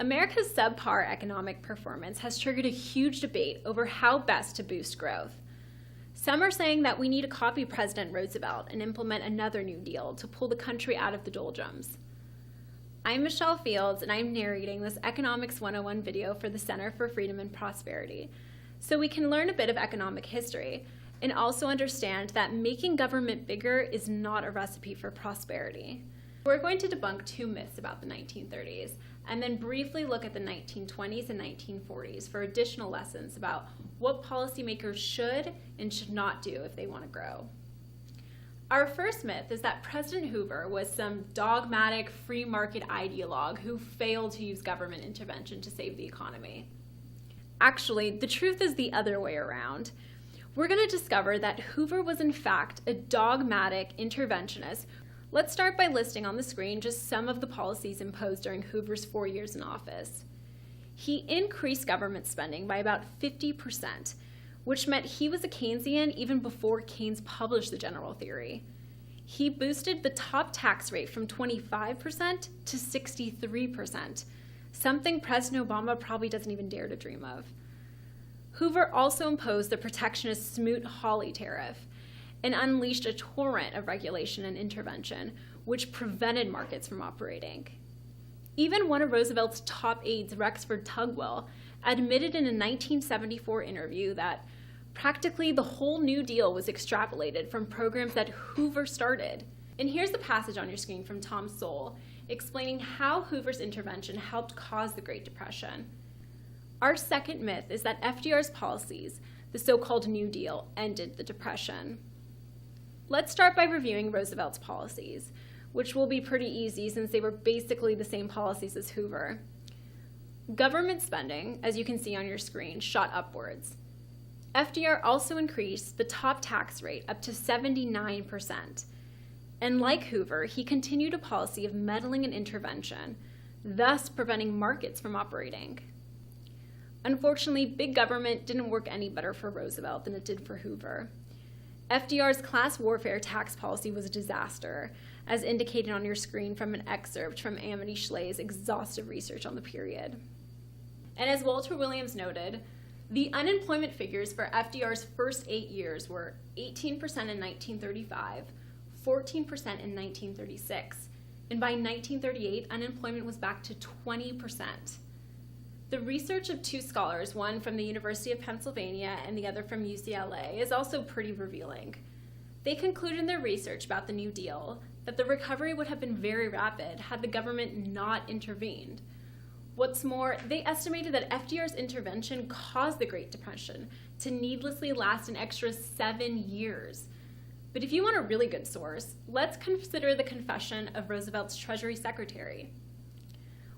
America's subpar economic performance has triggered a huge debate over how best to boost growth. Some are saying that we need to copy President Roosevelt and implement another New Deal to pull the country out of the doldrums. I'm Michelle Fields, and I'm narrating this Economics 101 video for the Center for Freedom and Prosperity, so we can learn a bit of economic history and also understand that making government bigger is not a recipe for prosperity. We're going to debunk two myths about the 1930s, and then briefly look at the 1920s and 1940s for additional lessons about what policymakers should and should not do if they want to grow. Our first myth is that President Hoover was some dogmatic free market ideologue who failed to use government intervention to save the economy. Actually, the truth is the other way around. We're going to discover that Hoover was in fact a dogmatic interventionist. Let's start by listing on the screen just some of the policies imposed during Hoover's 4 years in office. He increased government spending by about 50%, which meant he was a Keynesian even before Keynes published the general theory. He boosted the top tax rate from 25% to 63%, something President Obama probably doesn't even dare to dream of. Hoover also imposed the protectionist Smoot-Hawley tariff and unleashed a torrent of regulation and intervention, which prevented markets from operating. Even one of Roosevelt's top aides, Rexford Tugwell, admitted in a 1974 interview that practically the whole New Deal was extrapolated from programs that Hoover started. And here's the passage on your screen from Tom Sowell explaining how Hoover's intervention helped cause the Great Depression. Our second myth is that FDR's policies, the so-called New Deal, ended the Depression. Let's start by reviewing Roosevelt's policies, which will be pretty easy since they were basically the same policies as Hoover. Government spending, as you can see on your screen, shot upwards. FDR also increased the top tax rate up to 79%. And like Hoover, he continued a policy of meddling and intervention, thus preventing markets from operating. Unfortunately, big government didn't work any better for Roosevelt than it did for Hoover. FDR's class warfare tax policy was a disaster, as indicated on your screen from an excerpt from Amity Schleye's exhaustive research on the period. And as Walter Williams noted, the unemployment figures for FDR's first 8 years were 18% in 1935, 14% in 1936, and by 1938, unemployment was back to 20%. The research of two scholars, one from the University of Pennsylvania and the other from UCLA, is also pretty revealing. They conclude in their research about the New Deal that the recovery would have been very rapid had the government not intervened. What's more, they estimated that FDR's intervention caused the Great Depression to needlessly last an extra 7 years. But if you want a really good source, let's consider the confession of Roosevelt's Treasury Secretary.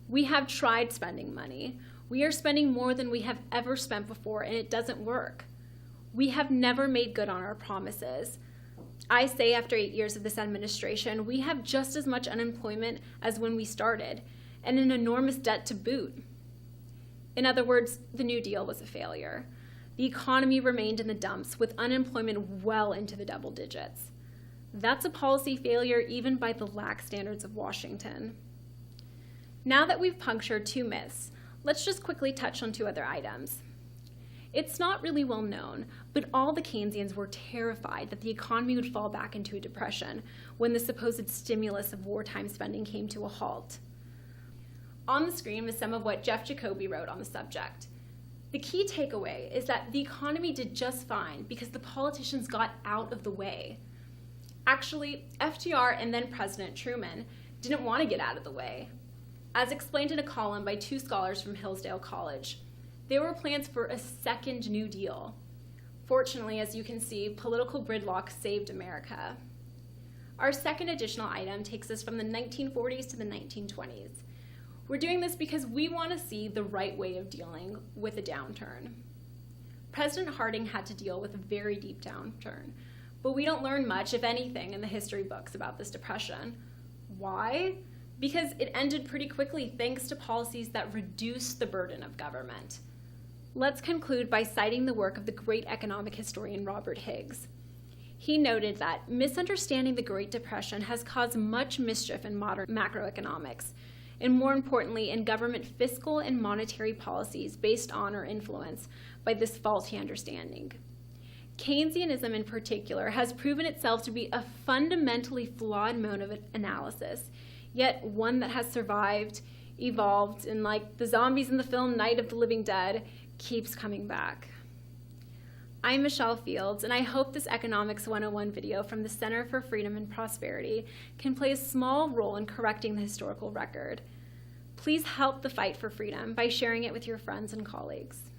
"We have tried spending money. We are spending more than we have ever spent before, and it doesn't work. We have never made good on our promises. I say after 8 years of this administration, we have just as much unemployment as when we started, and an enormous debt to boot." In other words, the New Deal was a failure. The economy remained in the dumps, with unemployment well into the double digits. That's a policy failure even by the lax standards of Washington. Now that we've punctured two myths, let's just quickly touch on two other items. It's not really well known, but all the Keynesians were terrified that the economy would fall back into a depression when the supposed stimulus of wartime spending came to a halt. On the screen is some of what Jeff Jacoby wrote on the subject. The key takeaway is that the economy did just fine because the politicians got out of the way. Actually, FDR and then President Truman didn't want to get out of the way. As explained in a column by two scholars from Hillsdale College, there were plans for a second New Deal. Fortunately, as you can see, political gridlock saved America. Our second additional item takes us from the 1940s to the 1920s. We're doing this because we want to see the right way of dealing with a downturn. President Harding had to deal with a very deep downturn, but we don't learn much, if anything, in the history books about this depression. Why? Because it ended pretty quickly thanks to policies that reduced the burden of government. Let's conclude by citing the work of the great economic historian Robert Higgs. He noted that misunderstanding the Great Depression has caused much mischief in modern macroeconomics, and more importantly, in government fiscal and monetary policies based on or influenced by this faulty understanding. Keynesianism in particular has proven itself to be a fundamentally flawed mode of analysis, yet one that has survived, evolved, and like the zombies in the film Night of the Living Dead, keeps coming back. I'm Michelle Fields, and I hope this Economics 101 video from the Center for Freedom and Prosperity can play a small role in correcting the historical record. Please help the fight for freedom by sharing it with your friends and colleagues.